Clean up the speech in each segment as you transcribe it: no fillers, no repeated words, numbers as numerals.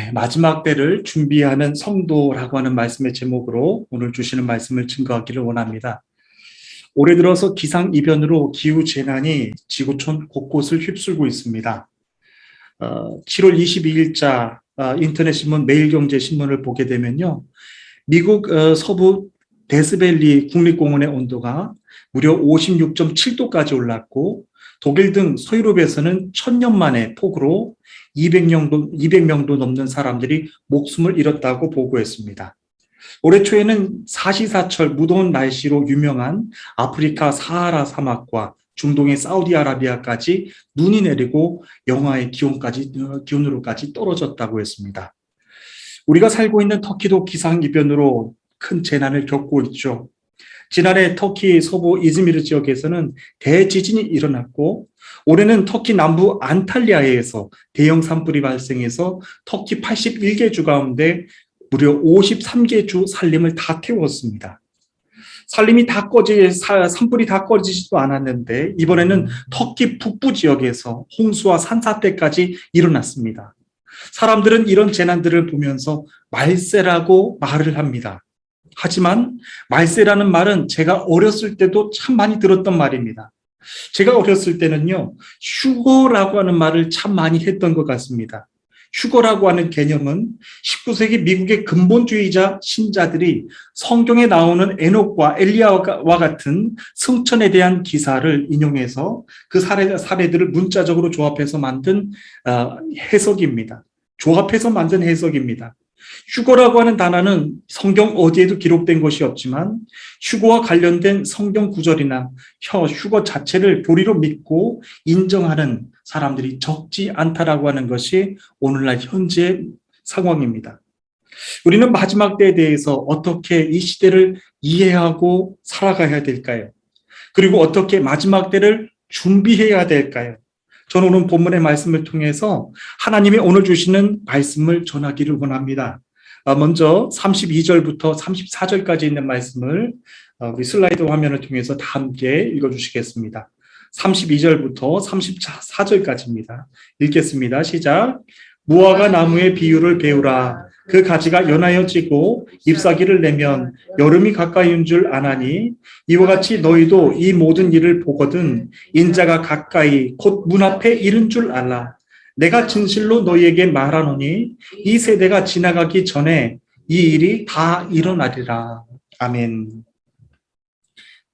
네, 마지막 때를 준비하는 성도라고 하는 말씀의 제목으로 오늘 주시는 말씀을 증거하기를 원합니다. 올해 들어서 기상이변으로 기후재난이 지구촌 곳곳을 휩쓸고 있습니다. 7월 22일자 인터넷신문 매일경제신문을 보게 되면요. 미국 서부 데스밸리 국립공원의 온도가 무려 56.7도까지 올랐고 독일 등 서유럽에서는 1000년 만에 폭우로 200명도 넘는 사람들이 목숨을 잃었다고 보고했습니다. 올해 초에는 사시사철 무더운 날씨로 유명한 아프리카 사하라 사막과 중동의 사우디아라비아까지 눈이 내리고 영하의 기온으로까지 떨어졌다고 했습니다. 우리가 살고 있는 터키도 기상이변으로 큰 재난을 겪고 있죠. 지난해 터키 서부 이즈미르 지역에서는 대지진이 일어났고 올해는 터키 남부 안탈리아에서 대형 산불이 발생해서 터키 81개 주 가운데 무려 53개 주 산림을 다 태웠습니다. 산불이 다 꺼지지도 않았는데 이번에는 터키 북부 지역에서 홍수와 산사태까지 일어났습니다. 사람들은 이런 재난들을 보면서 말세라고 말을 합니다. 하지만 말세라는 말은 제가 어렸을 때도 참 많이 들었던 말입니다. 제가 어렸을 때는요, 휴거라고 하는 말을 참 많이 했던 것 같습니다. 휴거라고 하는 개념은 19세기 미국의 근본주의자 신자들이 성경에 나오는 에녹과 엘리야와 같은 승천에 대한 기사를 인용해서 그 사례들을 문자적으로 조합해서 만든 해석입니다. 조합해서 만든 해석입니다. 휴거라고 하는 단어는 성경 어디에도 기록된 것이 없지만 휴거와 관련된 성경 구절이나 휴거 자체를 교리로 믿고 인정하는 사람들이 적지 않다라고 하는 것이 오늘날 현재의 상황입니다. 우리는 마지막 때에 대해서 어떻게 이 시대를 이해하고 살아가야 될까요? 그리고 어떻게 마지막 때를 준비해야 될까요? 저는 오늘 본문의 말씀을 통해서 하나님이 오늘 주시는 말씀을 전하기를 원합니다. 먼저 32절부터 34절까지 있는 말씀을 우리 슬라이드 화면을 통해서 다 함께 읽어주시겠습니다. 32절부터 34절까지입니다. 읽겠습니다. 시작. 무화과 나무의 비유를 배우라. 그 가지가 연하여 지고 잎사귀를 내면 여름이 가까이 온 줄 아나니 이와 같이 너희도 이 모든 일을 보거든 인자가 가까이 곧 문 앞에 이른 줄 알라. 내가 진실로 너희에게 말하노니 이 세대가 지나가기 전에 이 일이 다 일어나리라. 아멘.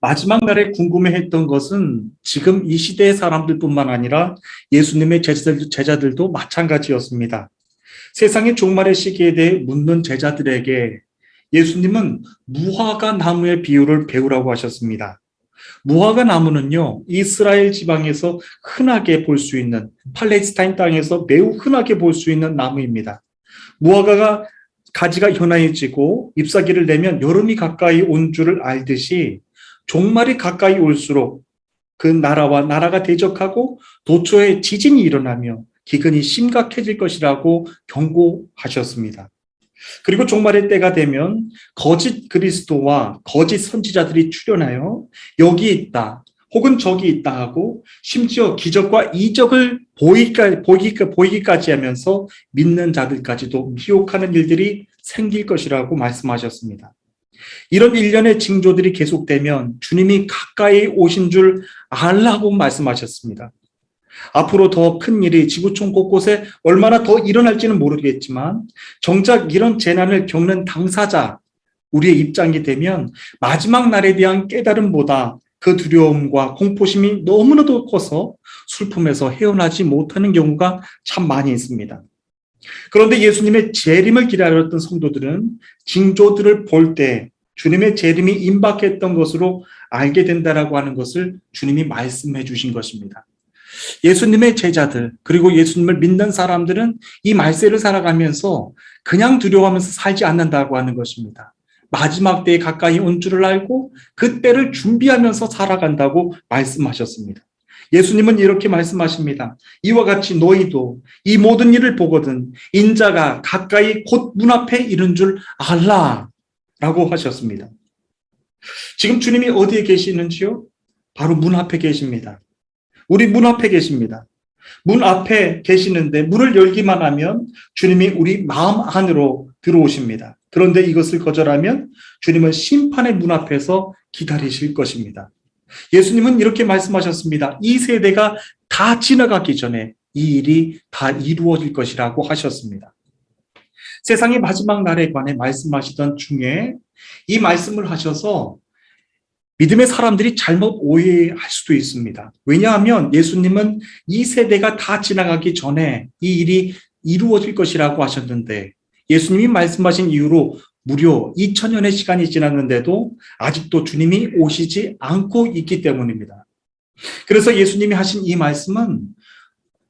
마지막 날에 궁금해했던 것은 지금 이 시대의 사람들뿐만 아니라 예수님의 제자들도 마찬가지였습니다. 세상의 종말의 시기에 대해 묻는 제자들에게 예수님은 무화과 나무의 비유를 배우라고 하셨습니다. 무화과 나무는요, 이스라엘 지방에서 흔하게 볼 수 있는, 팔레스타인 땅에서 매우 흔하게 볼 수 있는 나무입니다. 무화과가 가지가 연하해지고 잎사귀를 내면 여름이 가까이 온 줄을 알듯이 종말이 가까이 올수록 그 나라가 대적하고 도처에 지진이 일어나며 기근이 심각해질 것이라고 경고하셨습니다. 그리고 종말의 때가 되면 거짓 그리스도와 거짓 선지자들이 출현하여 여기 있다 혹은 저기 있다 하고 심지어 기적과 이적을 보이기까지 하면서 믿는 자들까지도 미혹하는 일들이 생길 것이라고 말씀하셨습니다. 이런 일련의 징조들이 계속되면 주님이 가까이 오신 줄 알라고 말씀하셨습니다. 앞으로 더 큰 일이 지구촌 곳곳에 얼마나 더 일어날지는 모르겠지만 정작 이런 재난을 겪는 당사자, 우리의 입장이 되면 마지막 날에 대한 깨달음보다 그 두려움과 공포심이 너무나도 커서 슬픔에서 헤어나지 못하는 경우가 참 많이 있습니다. 그런데 예수님의 재림을 기다렸던 성도들은 징조들을 볼 때 주님의 재림이 임박했던 것으로 알게 된다라고 하는 것을 주님이 말씀해 주신 것입니다. 예수님의 제자들 그리고 예수님을 믿는 사람들은 이 말세를 살아가면서 그냥 두려워하면서 살지 않는다고 하는 것입니다. 마지막 때에 가까이 온 줄을 알고 그때를 준비하면서 살아간다고 말씀하셨습니다. 예수님은 이렇게 말씀하십니다. 이와 같이 너희도 이 모든 일을 보거든 인자가 가까이 곧 문 앞에 이른 줄 알라 라고 하셨습니다. 지금 주님이 어디에 계시는지요? 바로 문 앞에 계십니다. 우리 문 앞에 계십니다. 문 앞에 계시는데 문을 열기만 하면 주님이 우리 마음 안으로 들어오십니다. 그런데 이것을 거절하면 주님은 심판의 문 앞에서 기다리실 것입니다. 예수님은 이렇게 말씀하셨습니다. 이 세대가 다 지나가기 전에 이 일이 다 이루어질 것이라고 하셨습니다. 세상의 마지막 날에 관해 말씀하시던 중에 이 말씀을 하셔서 믿음의 사람들이 잘못 오해할 수도 있습니다. 왜냐하면 예수님은 이 세대가 다 지나가기 전에 이 일이 이루어질 것이라고 하셨는데 예수님이 말씀하신 이후로 무려 2000년의 시간이 지났는데도 아직도 주님이 오시지 않고 있기 때문입니다. 그래서 예수님이 하신 이 말씀은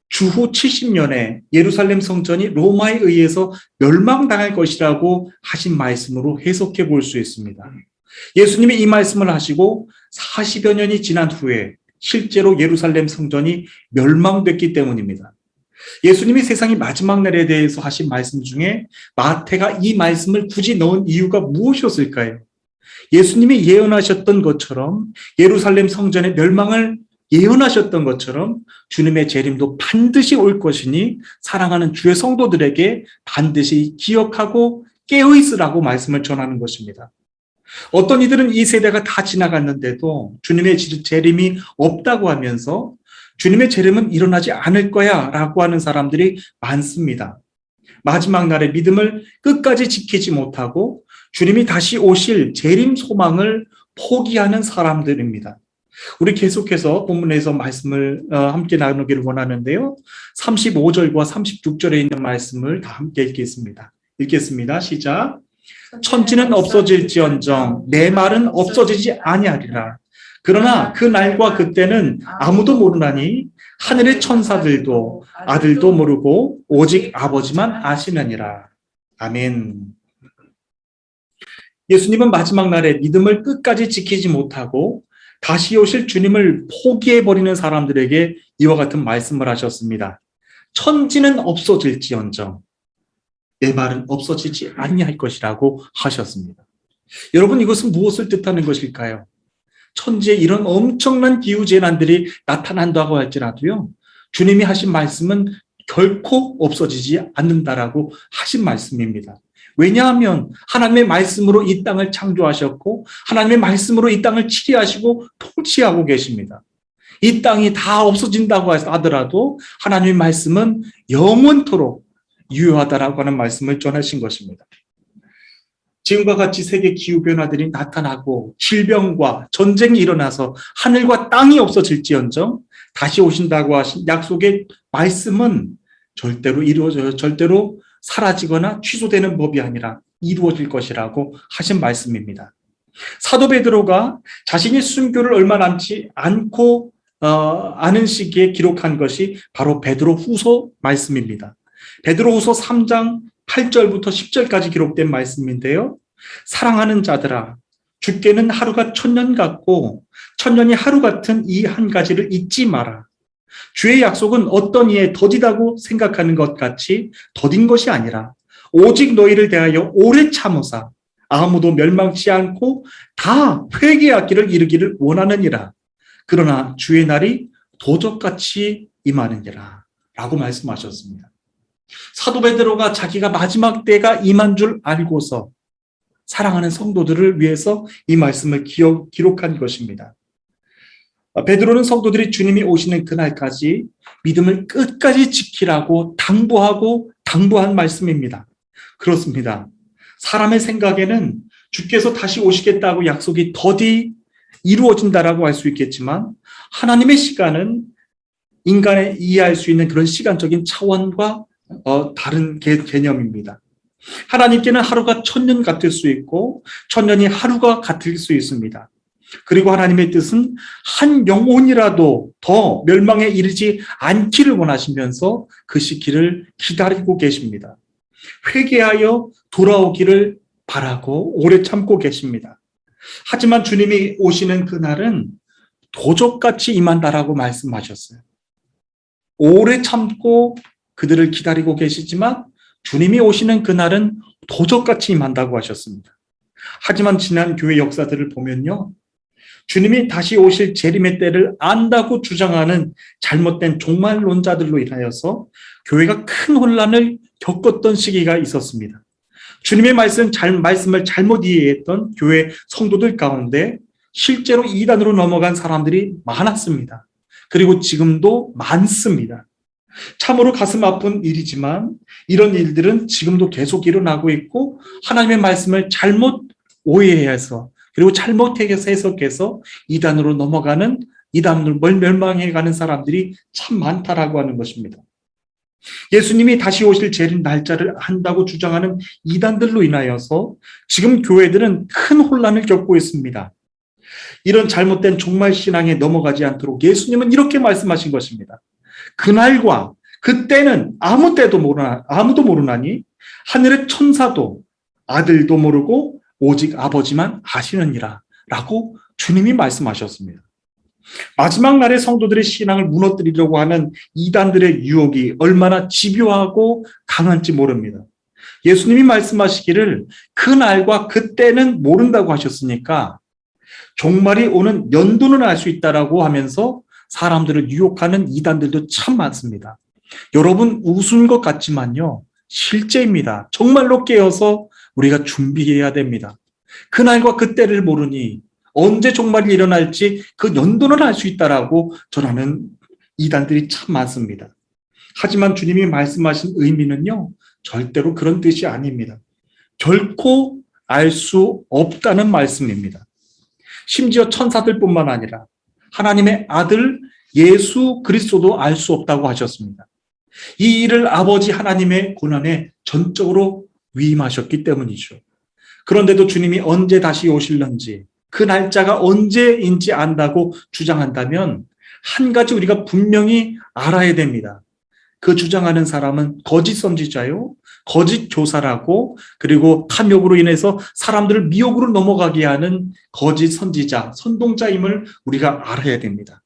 주후 70년에 예루살렘 성전이 로마에 의해서 멸망당할 것이라고 하신 말씀으로 해석해 볼 수 있습니다. 예수님이 이 말씀을 하시고 40여 년이 지난 후에 실제로 예루살렘 성전이 멸망됐기 때문입니다. 예수님이 세상의 마지막 날에 대해서 하신 말씀 중에 마태가 이 말씀을 굳이 넣은 이유가 무엇이었을까요? 예수님이 예언하셨던 것처럼 예루살렘 성전의 멸망을 예언하셨던 것처럼 주님의 재림도 반드시 올 것이니 사랑하는 주의 성도들에게 반드시 기억하고 깨어있으라고 말씀을 전하는 것입니다. 어떤 이들은 이 세대가 다 지나갔는데도 주님의 재림이 없다고 하면서 주님의 재림은 일어나지 않을 거야 라고 하는 사람들이 많습니다. 마지막 날의 믿음을 끝까지 지키지 못하고 주님이 다시 오실 재림 소망을 포기하는 사람들입니다. 우리 계속해서 본문에서 말씀을 함께 나누기를 원하는데요. 35절과 36절에 있는 말씀을 다 함께 읽겠습니다. 시작. 천지는 없어질지언정 내 말은 없어지지 아니하리라. 그러나 그 날과 그때는 아무도 모르나니 하늘의 천사들도 아들도 모르고 오직 아버지만 아시느니라. 아멘. 예수님은 마지막 날에 믿음을 끝까지 지키지 못하고 다시 오실 주님을 포기해버리는 사람들에게 이와 같은 말씀을 하셨습니다. 천지는 없어질지언정 내 말은 없어지지 아니할 것이라고 하셨습니다. 여러분, 이것은 무엇을 뜻하는 것일까요? 천지에 이런 엄청난 기후재난들이 나타난다고 할지라도요, 주님이 하신 말씀은 결코 없어지지 않는다라고 하신 말씀입니다. 왜냐하면 하나님의 말씀으로 이 땅을 창조하셨고 하나님의 말씀으로 이 땅을 치리하시고 통치하고 계십니다. 이 땅이 다 없어진다고 하더라도 하나님의 말씀은 영원토록 유효하다라고 하는 말씀을 전하신 것입니다. 지금과 같이 세계 기후변화들이 나타나고 질병과 전쟁이 일어나서 하늘과 땅이 없어질지언정 다시 오신다고 하신 약속의 말씀은 절대로 사라지거나 취소되는 법이 아니라 이루어질 것이라고 하신 말씀입니다. 사도 베드로가 자신이 순교를 얼마 남지 않고 않은 시기에 기록한 것이 바로 베드로 후서 말씀입니다. 베드로 후서 3장 8절부터 10절까지 기록된 말씀인데요. 사랑하는 자들아, 주께는 하루가 천년 같고 천년이 하루 같은 이 한 가지를 잊지 마라. 주의 약속은 어떤 이에 더디다고 생각하는 것 같이 더딘 것이 아니라 오직 너희를 대하여 오래 참으사 아무도 멸망치 않고 다 회개하기를 이르기를 원하느니라. 그러나 주의 날이 도적같이 임하느니라 라고 말씀하셨습니다. 사도 베드로가 자기가 마지막 때가 임한 줄 알고서 사랑하는 성도들을 위해서 이 말씀을 기록한 것입니다. 베드로는 성도들이 주님이 오시는 그날까지 믿음을 끝까지 지키라고 당부한 말씀입니다. 그렇습니다. 사람의 생각에는 주께서 다시 오시겠다고 약속이 더디 이루어진다라고 할 수 있겠지만 하나님의 시간은 인간의 이해할 수 있는 그런 시간적인 차원과 다른 개념입니다. 하나님께는 하루가 천년 같을 수 있고 천년이 하루가 같을 수 있습니다. 그리고 하나님의 뜻은 한 영혼이라도 더 멸망에 이르지 않기를 원하시면서 그 시기를 기다리고 계십니다. 회개하여 돌아오기를 바라고 오래 참고 계십니다. 하지만 주님이 오시는 그날은 도적같이 임한다라고 말씀하셨어요. 오래 참고 그들을 기다리고 계시지만 주님이 오시는 그날은 도적같이 임한다고 하셨습니다. 하지만 지난 교회 역사들을 보면요, 주님이 다시 오실 재림의 때를 안다고 주장하는 잘못된 종말론자들로 인하여서 교회가 큰 혼란을 겪었던 시기가 있었습니다. 주님의 말씀을 잘못 이해했던 교회 성도들 가운데 실제로 이단으로 넘어간 사람들이 많았습니다. 그리고 지금도 많습니다. 참으로 가슴 아픈 일이지만 이런 일들은 지금도 계속 일어나고 있고 하나님의 말씀을 잘못 오해해서 그리고 잘못 해석해서 이단으로 넘어가는 이단으로 멸망해가는 사람들이 참 많다라고 하는 것입니다. 예수님이 다시 오실 재림 날짜를 한다고 주장하는 이단들로 인하여서 지금 교회들은 큰 혼란을 겪고 있습니다. 이런 잘못된 종말 신앙에 넘어가지 않도록 예수님은 이렇게 말씀하신 것입니다. 그날과 그때는 아무도 모르나니 하늘의 천사도 아들도 모르고 오직 아버지만 아시느니라 라고 주님이 말씀하셨습니다. 마지막 날에 성도들의 신앙을 무너뜨리려고 하는 이단들의 유혹이 얼마나 집요하고 강한지 모릅니다. 예수님이 말씀하시기를 그날과 그때는 모른다고 하셨으니까 종말이 오는 연도는 알 수 있다라고 하면서 사람들을 유혹하는 이단들도 참 많습니다. 여러분 웃은 것 같지만요. 실제입니다. 정말로 깨어서 우리가 준비해야 됩니다. 그날과 그때를 모르니 언제 종말이 일어날지 그 연도는 알 수 있다라고 전하는 이단들이 참 많습니다. 하지만 주님이 말씀하신 의미는요. 절대로 그런 뜻이 아닙니다. 결코 알 수 없다는 말씀입니다. 심지어 천사들뿐만 아니라 하나님의 아들 예수 그리스도도 알 수 없다고 하셨습니다. 이 일을 아버지 하나님의 고난에 전적으로 위임하셨기 때문이죠. 그런데도 주님이 언제 다시 오실는지 그 날짜가 언제인지 안다고 주장한다면 한 가지 우리가 분명히 알아야 됩니다. 그 주장하는 사람은 거짓 선지자요, 거짓 교사라고 그리고 탐욕으로 인해서 사람들을 미혹으로 넘어가게 하는 거짓 선지자, 선동자임을 우리가 알아야 됩니다.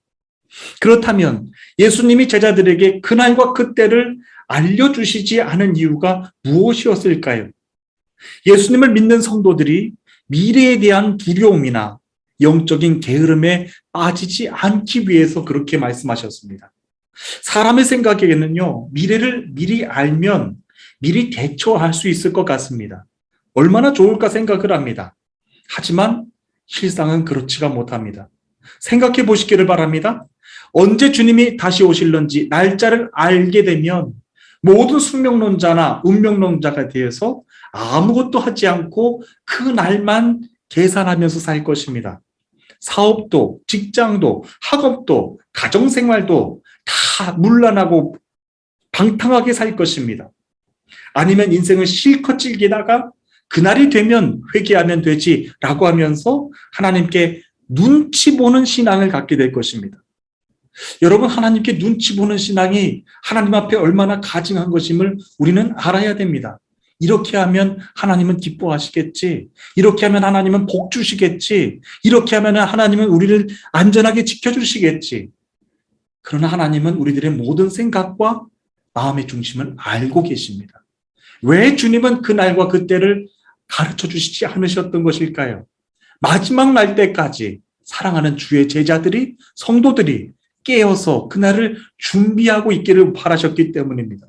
그렇다면 예수님이 제자들에게 그날과 그때를 알려주시지 않은 이유가 무엇이었을까요? 예수님을 믿는 성도들이 미래에 대한 두려움이나 영적인 게으름에 빠지지 않기 위해서 그렇게 말씀하셨습니다. 사람의 생각에는요, 미래를 미리 알면 미리 대처할 수 있을 것 같습니다. 얼마나 좋을까 생각을 합니다. 하지만 실상은 그렇지가 못합니다. 생각해 보시기를 바랍니다. 언제 주님이 다시 오실는지 날짜를 알게 되면 모든 숙명론자나 운명론자가 되어서 아무것도 하지 않고 그 날만 계산하면서 살 것입니다. 사업도, 직장도, 학업도, 가정생활도 다 문란하고 방탕하게 살 것입니다. 아니면 인생을 실컷 즐기다가 그날이 되면 회개하면 되지라고 하면서 하나님께 눈치 보는 신앙을 갖게 될 것입니다. 여러분, 하나님께 눈치 보는 신앙이 하나님 앞에 얼마나 가증한 것임을 우리는 알아야 됩니다. 이렇게 하면 하나님은 기뻐하시겠지. 이렇게 하면 하나님은 복 주시겠지. 이렇게 하면 하나님은 우리를 안전하게 지켜주시겠지. 그러나 하나님은 우리들의 모든 생각과 마음의 중심을 알고 계십니다. 왜 주님은 그날과 그때를 가르쳐 주시지 않으셨던 것일까요? 마지막 날 때까지 사랑하는 주의 제자들이, 성도들이 깨어서 그날을 준비하고 있기를 바라셨기 때문입니다.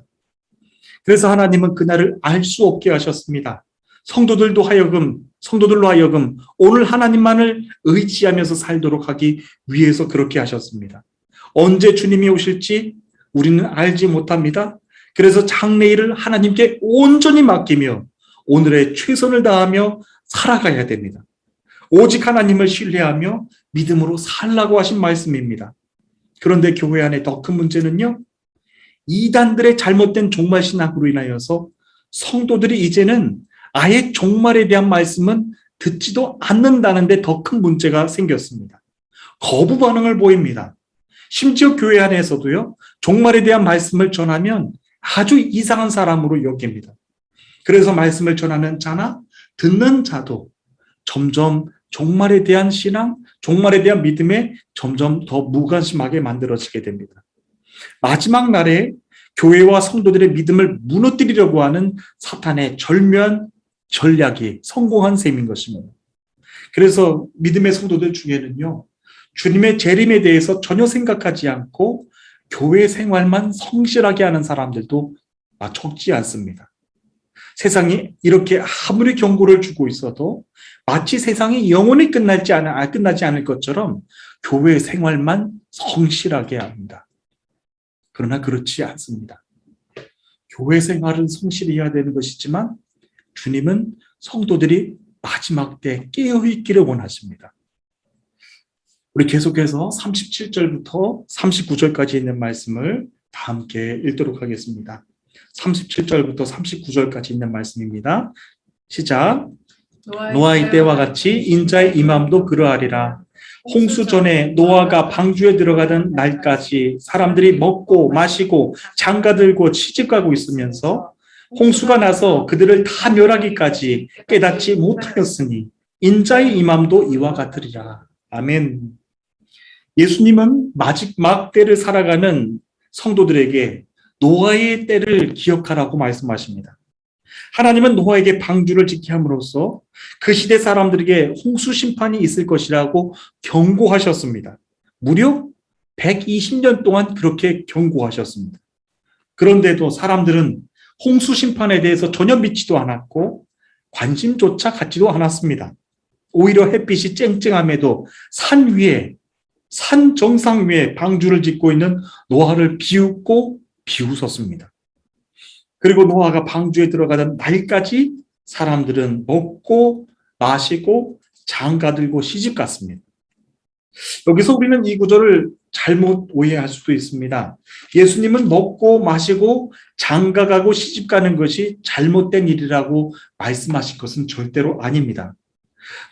그래서 하나님은 그날을 알 수 없게 하셨습니다. 성도들로 하여금 오늘 하나님만을 의지하면서 살도록 하기 위해서 그렇게 하셨습니다. 언제 주님이 오실지 우리는 알지 못합니다. 그래서 장래일을 하나님께 온전히 맡기며 오늘의 최선을 다하며 살아가야 됩니다. 오직 하나님을 신뢰하며 믿음으로 살라고 하신 말씀입니다. 그런데 교회 안에 더 큰 문제는요, 이단들의 잘못된 종말 신학으로 인하여서 성도들이 이제는 아예 종말에 대한 말씀은 듣지도 않는다는데 더 큰 문제가 생겼습니다. 거부 반응을 보입니다. 심지어 교회 안에서도요, 종말에 대한 말씀을 전하면 아주 이상한 사람으로 여깁니다. 그래서 말씀을 전하는 자나 듣는 자도 점점 종말에 대한 신앙, 종말에 대한 믿음에 점점 더 무관심하게 만들어지게 됩니다. 마지막 날에 교회와 성도들의 믿음을 무너뜨리려고 하는 사탄의 절묘한 전략이 성공한 셈인 것입니다. 그래서 믿음의 성도들 중에는요, 주님의 재림에 대해서 전혀 생각하지 않고 교회 생활만 성실하게 하는 사람들도 적지 않습니다. 세상이 이렇게 아무리 경고를 주고 있어도 마치 세상이 영원히 끝나지 않을 것처럼 교회 생활만 성실하게 합니다. 그러나 그렇지 않습니다. 교회 생활은 성실히 해야 되는 것이지만 주님은 성도들이 마지막 때 깨어있기를 원하십니다. 우리 계속해서 37절부터 39절까지 있는 말씀을 다 함께 읽도록 하겠습니다. 37절부터 39절까지 있는 말씀입니다. 시작. 노아의 때와 같이 인자의 임함도 그러하리라. 홍수 전에 노아가 방주에 들어가던 날까지 사람들이 먹고 마시고 장가들고 시집가고 있으면서 홍수가 나서 그들을 다 멸하기까지 깨닫지 못하였으니 인자의 임함도 이와 같으리라. 아멘. 예수님은 마지막 때를 살아가는 성도들에게 노아의 때를 기억하라고 말씀하십니다. 하나님은 노아에게 방주를 짓게 함으로써 그 시대 사람들에게 홍수 심판이 있을 것이라고 경고하셨습니다. 무려 120년 동안 그렇게 경고하셨습니다. 그런데도 사람들은 홍수 심판에 대해서 전혀 믿지도 않았고 관심조차 갖지도 않았습니다. 오히려 햇빛이 쨍쨍함에도 산 정상 위에 방주를 짓고 있는 노아를 비웃고 비웃었습니다. 그리고 노아가 방주에 들어가던 날까지 사람들은 먹고 마시고 장가들고 시집갔습니다. 여기서 우리는 이 구절을 잘못 오해할 수도 있습니다. 예수님은 먹고 마시고 장가가고 시집가는 것이 잘못된 일이라고 말씀하신 것은 절대로 아닙니다.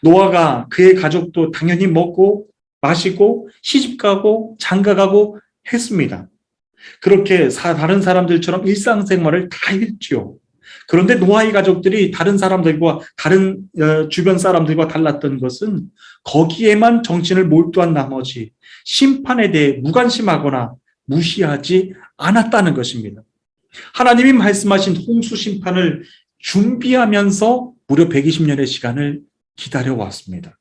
노아가 그의 가족도 당연히 먹고 마시고 시집가고 장가가고 했습니다. 그렇게 다른 사람들처럼 일상생활을 다 했지요. 그런데 노아의 가족들이 다른 사람들과 다른 주변 사람들과 달랐던 것은 거기에만 정신을 몰두한 나머지 심판에 대해 무관심하거나 무시하지 않았다는 것입니다. 하나님이 말씀하신 홍수 심판을 준비하면서 무려 120년의 시간을 기다려왔습니다.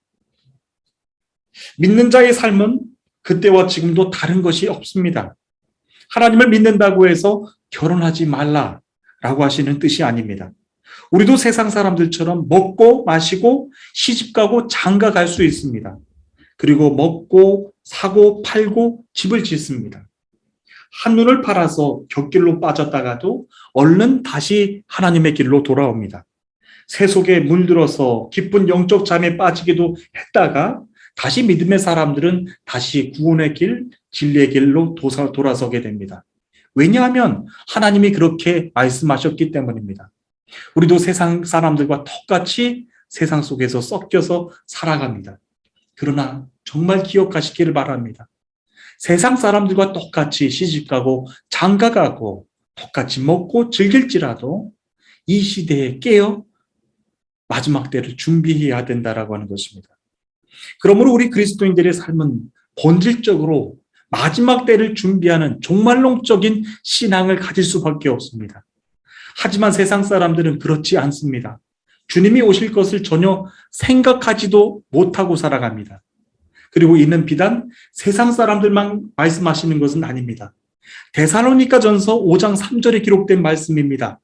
믿는 자의 삶은 그때와 지금도 다른 것이 없습니다. 하나님을 믿는다고 해서 결혼하지 말라라고 하시는 뜻이 아닙니다. 우리도 세상 사람들처럼 먹고 마시고 시집가고 장가갈 수 있습니다. 그리고 먹고 사고 팔고 집을 짓습니다. 한눈을 팔아서 곁길로 빠졌다가도 얼른 다시 하나님의 길로 돌아옵니다. 새 속에 물들어서 깊은 영적 잠에 빠지기도 했다가 다시 믿음의 사람들은 다시 구원의 길, 진리의 길로 돌아서게 됩니다. 왜냐하면 하나님이 그렇게 말씀하셨기 때문입니다. 우리도 세상 사람들과 똑같이 세상 속에서 섞여서 살아갑니다. 그러나 정말 기억하시기를 바랍니다. 세상 사람들과 똑같이 시집가고 장가가고 똑같이 먹고 즐길지라도 이 시대에 깨어 마지막 때를 준비해야 된다라고 하는 것입니다. 그러므로 우리 그리스도인들의 삶은 본질적으로 마지막 때를 준비하는 종말론적인 신앙을 가질 수밖에 없습니다. 하지만 세상 사람들은 그렇지 않습니다. 주님이 오실 것을 전혀 생각하지도 못하고 살아갑니다. 그리고 이는 비단 세상 사람들만 말씀하시는 것은 아닙니다. 데살로니가전서 5장 3절에 기록된 말씀입니다.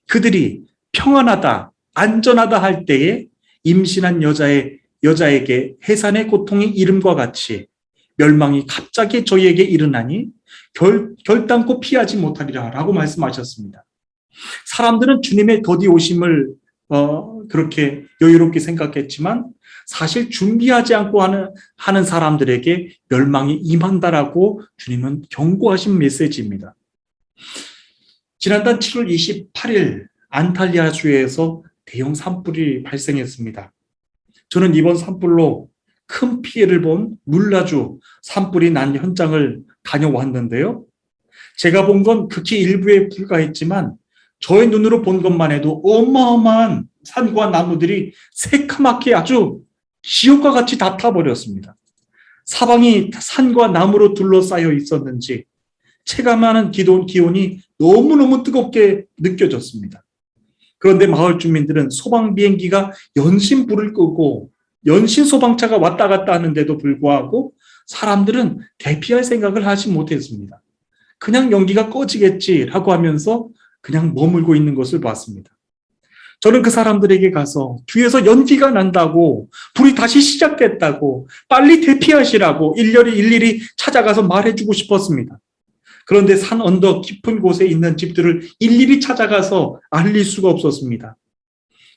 그들이 평안하다, 안전하다 할 때에 임신한 여자에게 해산의 고통이 이름과 같이 멸망이 갑자기 저희에게 일어나니 결단코 피하지 못하리라 라고 말씀하셨습니다. 사람들은 주님의 더디 오심을 그렇게 여유롭게 생각했지만 사실 준비하지 않고 하는 사람들에게 멸망이 임한다라고 주님은 경고하신 메시지입니다. 지난달 7월 28일 안탈리아주에서 대형 산불이 발생했습니다. 저는 이번 산불로 큰 피해를 본 물라주 산불이 난 현장을 다녀왔는데요. 제가 본 건 극히 일부에 불과했지만 저의 눈으로 본 것만 해도 어마어마한 산과 나무들이 새카맣게 아주 지옥과 같이 다 타버렸습니다. 사방이 산과 나무로 둘러싸여 있었는지 체감하는 기온이 너무너무 뜨겁게 느껴졌습니다. 그런데 마을 주민들은 소방 비행기가 연신 불을 끄고 연신 소방차가 왔다 갔다 하는데도 불구하고 사람들은 대피할 생각을 하지 못했습니다. 그냥 연기가 꺼지겠지라고 하면서 그냥 머물고 있는 것을 봤습니다. 저는 그 사람들에게 가서 뒤에서 연기가 난다고, 불이 다시 시작됐다고, 빨리 대피하시라고 일일이 찾아가서 말해주고 싶었습니다. 그런데 산 언덕 깊은 곳에 있는 집들을 일일이 찾아가서 알릴 수가 없었습니다.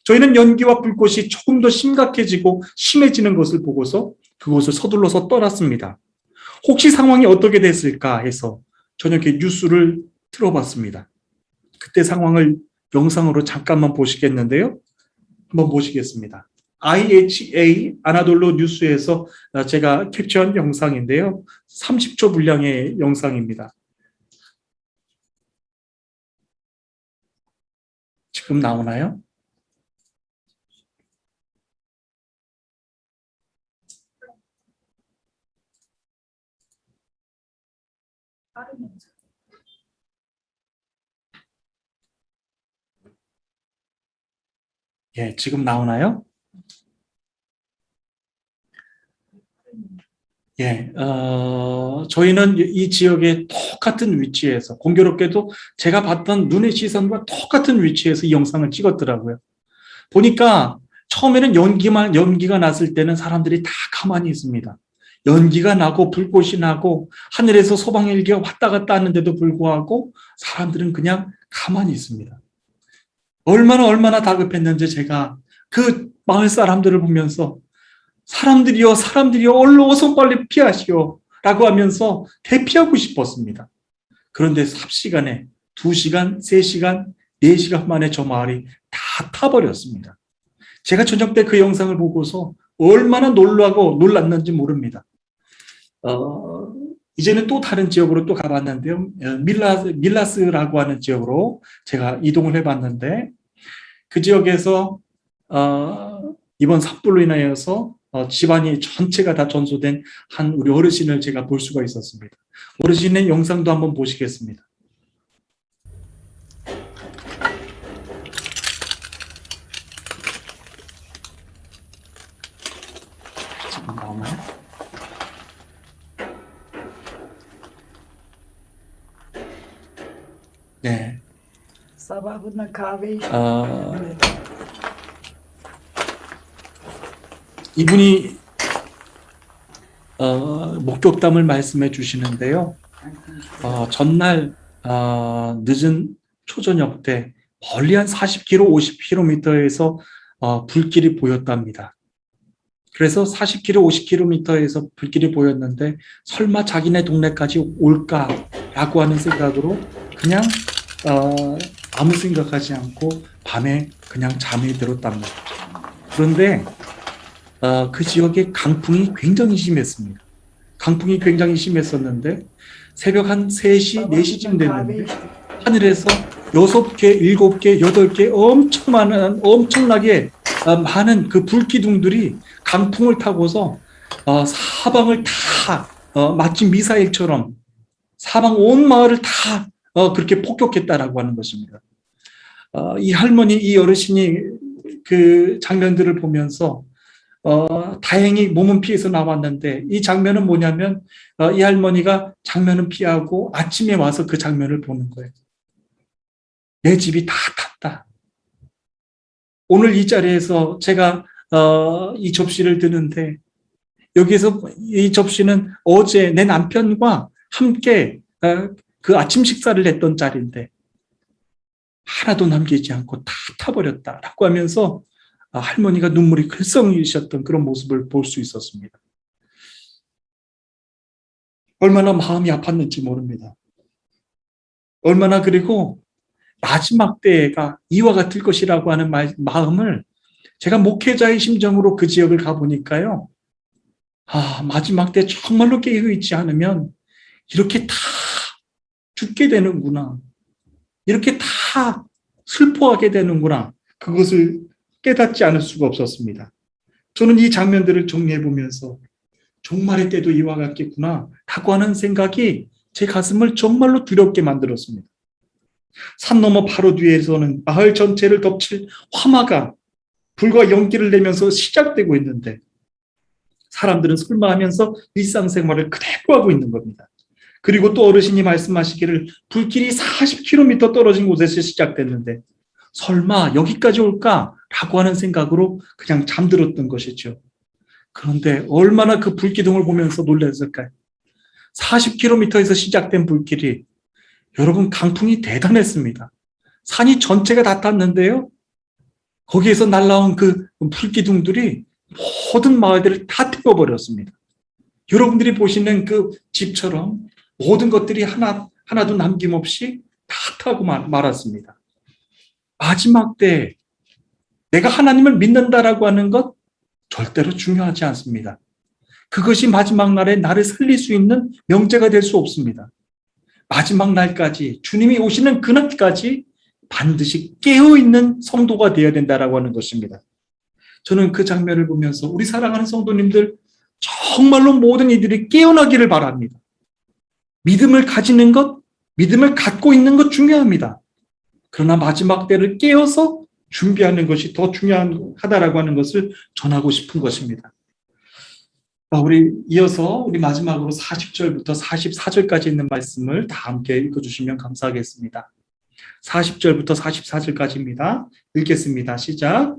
저희는 연기와 불꽃이 조금 더 심각해지고 심해지는 것을 보고서 그곳을 서둘러서 떠났습니다. 혹시 상황이 어떻게 됐을까 해서 저녁에 뉴스를 틀어봤습니다. 그때 상황을 영상으로 잠깐만 보시겠는데요. 한번 보시겠습니다. IHA 아나돌로 뉴스에서 제가 캡처한 영상인데요. 30초 분량의 영상입니다. 지금 나오나요? 예, 지금 나오나요? 예, 저희는 이 지역의 똑같은 위치에서, 공교롭게도 제가 봤던 눈의 시선과 똑같은 위치에서 이 영상을 찍었더라고요. 보니까 처음에는 연기가 났을 때는 사람들이 다 가만히 있습니다. 연기가 나고 불꽃이 나고 하늘에서 소방헬기가 왔다 갔다 하는데도 불구하고 사람들은 그냥 가만히 있습니다. 얼마나 다급했는지 제가 그 마을 사람들을 보면서 사람들이여 얼른 어서 빨리 피하시오 라고 하면서 대피하고 싶었습니다. 그런데 삽시간에 2시간, 3시간, 4시간 만에 저 마을이 다 타버렸습니다. 제가 저녁 때 그 영상을 보고서 얼마나 놀랐는지 모릅니다. 이제는 또 다른 지역으로 또 가봤는데요. 밀라스라고 하는 지역으로 제가 이동을 해봤는데 그 지역에서 이번 산불로 인하여서 집안이 전체가 다 전소된 한 우리 어르신을 제가 볼 수가 있었습니다. 어르신의 영상도 한번 보시겠습니다. 지금 나오나요? 네. 이분이 목격담을 말씀해 주시는데요. 전날 늦은 초저녁 때 멀리 한 40km, 50km에서 불길이 보였답니다. 그래서 40km, 50km에서 불길이 보였는데 설마 자기네 동네까지 올까라고 하는 생각으로 그냥 아무 생각하지 않고 밤에 그냥 잠이 들었답니다. 그런데 그 지역에 강풍이 굉장히 심했습니다. 강풍이 굉장히 심했었는데 새벽 한 3시, 4시쯤 됐는데 하늘에서 6개, 7개, 8개 엄청나게 많은 그 불기둥들이 강풍을 타고서 사방을 다 마치 미사일처럼 사방 온 마을을 다 그렇게 폭격했다라고 하는 것입니다. 이 할머니, 이 어르신이 그 장면들을 보면서 다행히 몸은 피해서 나왔는데 이 장면은 뭐냐면 이 할머니가 장면은 피하고 아침에 와서 그 장면을 보는 거예요. 내 집이 다 탔다. 오늘 이 자리에서 제가 이 접시를 드는데 여기에서 이 접시는 어제 내 남편과 함께 그 아침 식사를 했던 자리인데 하나도 남기지 않고 다 타버렸다라고 하면서 할머니가 눈물이 글썽이셨던 그런 모습을 볼 수 있었습니다. 얼마나 마음이 아팠는지 모릅니다. 얼마나 그리고 마지막 때가 이와 같을 것이라고 하는 마음을 제가 목회자의 심정으로 그 지역을 가보니까요. 마지막 때 정말로 깨어있지 않으면 이렇게 다 죽게 되는구나. 이렇게 다 슬퍼하게 되는구나. 그것을 깨닫지 않을 수가 없었습니다. 저는 이 장면들을 정리해보면서 종말의 때도 이와 같겠구나 라고 하는 생각이 제 가슴을 정말로 두렵게 만들었습니다. 산 너머 바로 뒤에서는 마을 전체를 덮칠 화마가 불과 연기를 내면서 시작되고 있는데 사람들은 설마 하면서 일상생활을 그대로 하고 있는 겁니다. 그리고 또 어르신이 말씀하시기를 불길이 40km 떨어진 곳에서 시작됐는데 설마 여기까지 올까라고 하는 생각으로 그냥 잠들었던 것이죠. 그런데 얼마나 그 불기둥을 보면서 놀랐을까요? 40km에서 시작된 불길이 여러분 강풍이 대단했습니다. 산이 전체가 다 탔는데요. 거기에서 날라온 그 불기둥들이 모든 마을들을 다 태워버렸습니다. 여러분들이 보시는 그 집처럼 모든 것들이 하나도 남김없이 다 타고 말았습니다. 마지막 때 내가 하나님을 믿는다라고 하는 것 절대로 중요하지 않습니다. 그것이 마지막 날에 나를 살릴 수 있는 명제가 될 수 없습니다. 마지막 날까지 주님이 오시는 그날까지 반드시 깨어있는 성도가 되어야 된다라고 하는 것입니다. 저는 그 장면을 보면서 우리 사랑하는 성도님들 정말로 모든 이들이 깨어나기를 바랍니다. 믿음을 가지는 것, 믿음을 갖고 있는 것 중요합니다. 그러나 마지막 때를 깨어서 준비하는 것이 더 중요하다라고 하는 것을 전하고 싶은 것입니다. 우리 이어서 우리 마지막으로 40절부터 44절까지 있는 말씀을 다 함께 읽어주시면 감사하겠습니다. 40절부터 44절까지입니다. 읽겠습니다. 시작.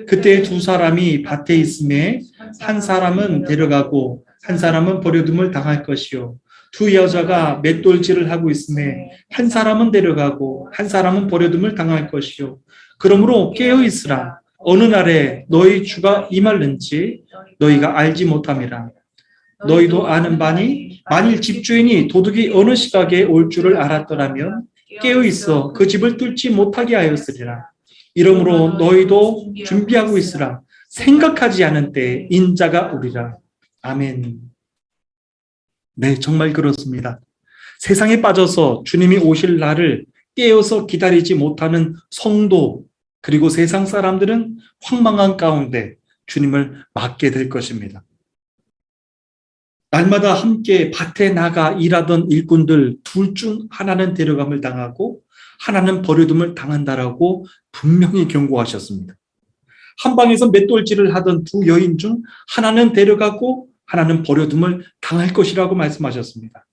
그때 두 사람이 밭에 있음에 한 사람은 데려가고 한 사람은 버려둠을 당할 것이요. 두 여자가 맷돌질을 하고 있음에 한 사람은 데려가고 한 사람은 버려둠을 당할 것이요. 그러므로 깨어 있으라. 어느 날에 너희 주가 임할는지 너희가 알지 못함이라. 너희도 아는 바니 만일 집주인이 도둑이 어느 시각에 올 줄을 알았더라면 깨어 있어 그 집을 뚫지 못하게 하였으리라. 이러므로 너희도 준비하고 있으라. 생각하지 않은 때에 인자가 오리라. 아멘. 네, 정말 그렇습니다. 세상에 빠져서 주님이 오실 날을 깨어서 기다리지 못하는 성도, 그리고 세상 사람들은 황망한 가운데 주님을 맞게 될 것입니다. 날마다 함께 밭에 나가 일하던 일꾼들 둘 중 하나는 데려감을 당하고 하나는 버려둠을 당한다라고 분명히 경고하셨습니다. 한방에서 맷돌질을 하던 두 여인 중 하나는 데려가고 하나는 버려둠을 당할 것이라고 말씀하셨습니다.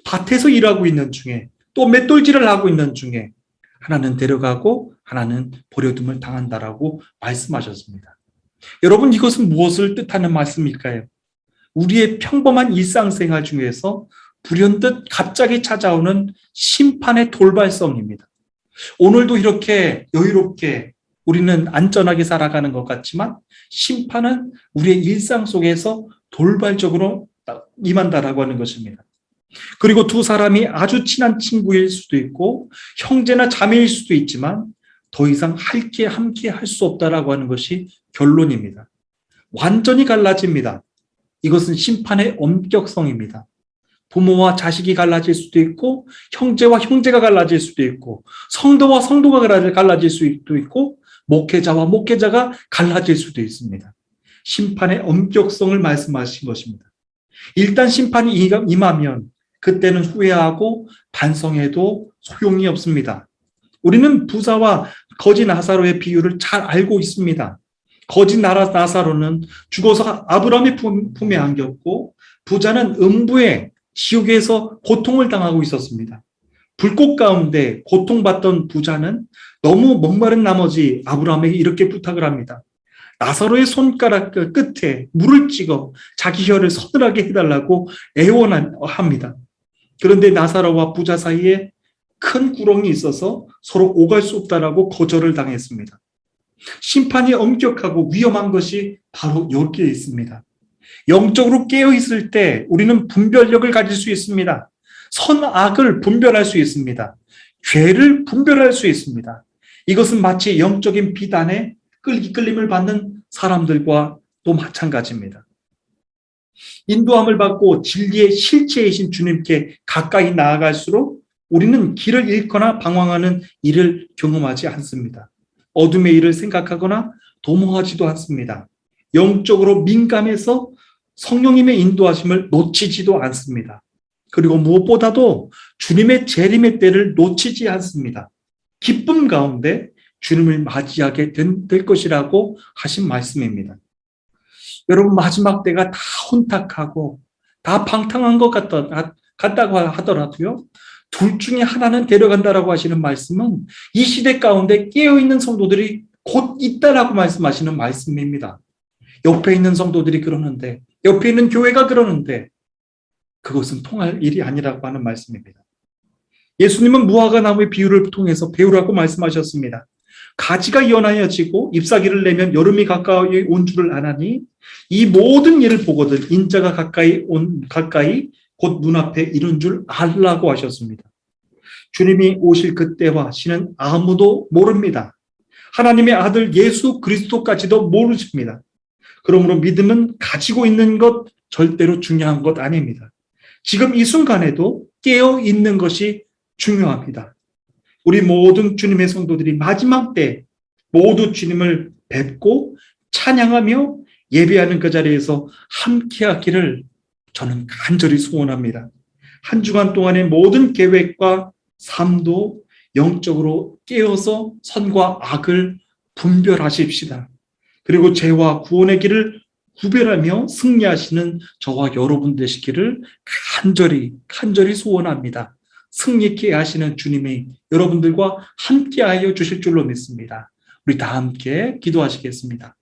밭에서 일하고 있는 중에 또 맷돌질을 하고 있는 중에 하나는 데려가고 하나는 버려둠을 당한다라고 말씀하셨습니다. 여러분, 이것은 무엇을 뜻하는 말씀일까요? 우리의 평범한 일상생활 중에서 불현듯 갑자기 찾아오는 심판의 돌발성입니다. 오늘도 이렇게 여유롭게 우리는 안전하게 살아가는 것 같지만 심판은 우리의 일상 속에서 돌발적으로 임한다라고 하는 것입니다. 그리고 두 사람이 아주 친한 친구일 수도 있고 형제나 자매일 수도 있지만 더 이상 함께 할 수 없다라고 하는 것이 결론입니다. 완전히 갈라집니다. 이것은 심판의 엄격성입니다. 부모와 자식이 갈라질 수도 있고 형제와 형제가 갈라질 수도 있고 성도와 성도가 갈라질 수도 있고 목회자와 목회자가 갈라질 수도 있습니다. 심판의 엄격성을 말씀하신 것입니다. 일단 심판이 임하면 그때는 후회하고 반성해도 소용이 없습니다. 우리는 부자와 거지 나사로의 비유를 잘 알고 있습니다. 거지 나사로는 죽어서 아브라함의 품에 안겼고 부자는 음부의 지옥에서 고통을 당하고 있었습니다. 불꽃 가운데 고통받던 부자는 너무 목마른 나머지 아브라함에게 이렇게 부탁을 합니다. 나사로의 손가락 끝에 물을 찍어 자기 혀를 서늘하게 해달라고 애원합니다. 그런데 나사로와 부자 사이에 큰 구렁이 있어서 서로 오갈 수 없다라고 거절을 당했습니다. 심판이 엄격하고 위험한 것이 바로 여기에 있습니다. 영적으로 깨어있을 때 우리는 분별력을 가질 수 있습니다. 선악을 분별할 수 있습니다. 죄를 분별할 수 있습니다. 이것은 마치 영적인 비단에 끌림을 받는 사람들과 또 마찬가지입니다. 인도함을 받고 진리의 실체이신 주님께 가까이 나아갈수록 우리는 길을 잃거나 방황하는 일을 경험하지 않습니다. 어둠의 일을 생각하거나 도모하지도 않습니다. 영적으로 민감해서 성령님의 인도하심을 놓치지도 않습니다. 그리고 무엇보다도 주님의 재림의 때를 놓치지 않습니다. 기쁨 가운데 주님을 맞이하게 될 것이라고 하신 말씀입니다. 여러분, 마지막 때가 다 혼탁하고 다 방탕한 것 같다고 하더라도요, 둘 중에 하나는 데려간다라고 하시는 말씀은 이 시대 가운데 깨어있는 성도들이 곧 있다라고 말씀하시는 말씀입니다. 옆에 있는 성도들이 그러는데, 옆에 있는 교회가 그러는데 그것은 통할 일이 아니라고 하는 말씀입니다. 예수님은 무화과 나무의 비유를 통해서 배우라고 말씀하셨습니다. 가지가 연하여지고 잎사귀를 내면 여름이 가까이 온 줄을 아나니 이 모든 일을 보거든 인자가 가까이 곧 눈앞에 이른 줄 알라고 하셨습니다. 주님이 오실 그때와 시는 아무도 모릅니다. 하나님의 아들 예수 그리스도까지도 모르십니다. 그러므로 믿음은 가지고 있는 것 절대로 중요한 것 아닙니다. 지금 이 순간에도 깨어 있는 것이 중요합니다. 우리 모든 주님의 성도들이 마지막 때 모두 주님을 뵙고 찬양하며 예배하는 그 자리에서 함께하기를 저는 간절히 소원합니다. 한 주간 동안의 모든 계획과 삶도 영적으로 깨어서 선과 악을 분별하십시다. 그리고 죄와 구원의 길을 구별하며 승리하시는 저와 여러분 되시기를 간절히 소원합니다. 승리케 하시는 주님이 여러분들과 함께하여 주실 줄로 믿습니다. 우리 다 함께 기도하시겠습니다.